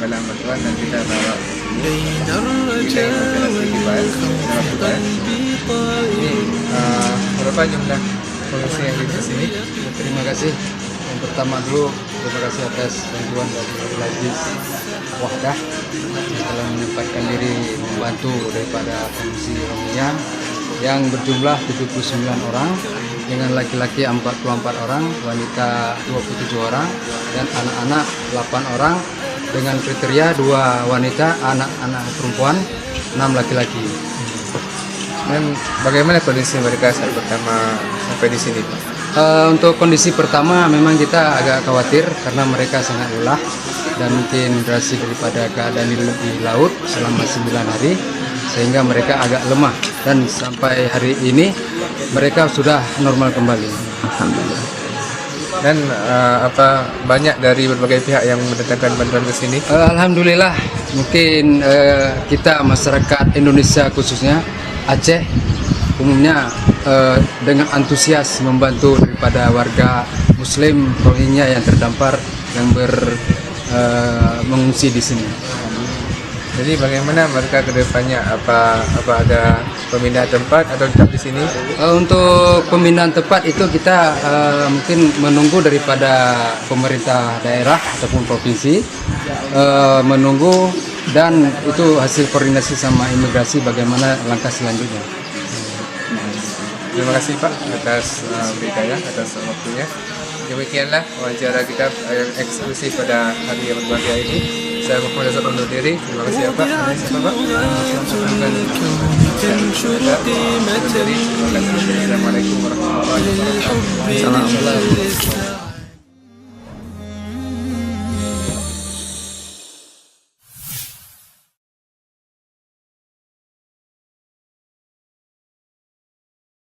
galang bantuan dan kita bawa ke sini. Kita yang berjalan sedikit Pak. Ini berapa jumlah pengungsi yang di sini? Terima kasih. Yang pertama dulu, terima kasih atas bantuan dari Abdul Aziz Wahdah yang telah menyempatkan diri membantu daripada pengungsi Rohingya yang berjumlah 79 orang dengan laki-laki 44 orang, wanita 27 orang, dan anak-anak 8 orang dengan kriteria 2 wanita, anak-anak perempuan, 6 laki-laki. Dan bagaimana kondisi mereka saat pertama sampai di sini Pak? Untuk kondisi pertama memang kita agak khawatir karena mereka sangat lelah dan mungkin durasi daripada keadaan di laut selama 9 hari sehingga mereka agak lemah, dan sampai hari ini mereka sudah normal kembali. Alhamdulillah. Dan banyak dari berbagai pihak yang mendatangkan bantuan ke sini. Alhamdulillah, mungkin kita masyarakat Indonesia khususnya Aceh umumnya dengan antusias membantu daripada warga Muslim Rohingya yang terdampar yang mengungsi di sini. Jadi bagaimana mereka ke depannya? Apa ada pemindahan tempat atau tetap di sini? Untuk pemindahan tempat itu kita mungkin menunggu daripada pemerintah daerah ataupun provinsi, menunggu, dan itu hasil koordinasi sama imigrasi bagaimana langkah selanjutnya. Terima kasih Pak atas beritanya, atas waktunya. Demikianlah wawancara kita yang eksklusif pada hari yang berbahagia ini. Saya Muhammad Azhar undur diri. Terima kasih ya Pak. Siapa Pak? Assalamualaikum warahmatullahi wabarakatuh.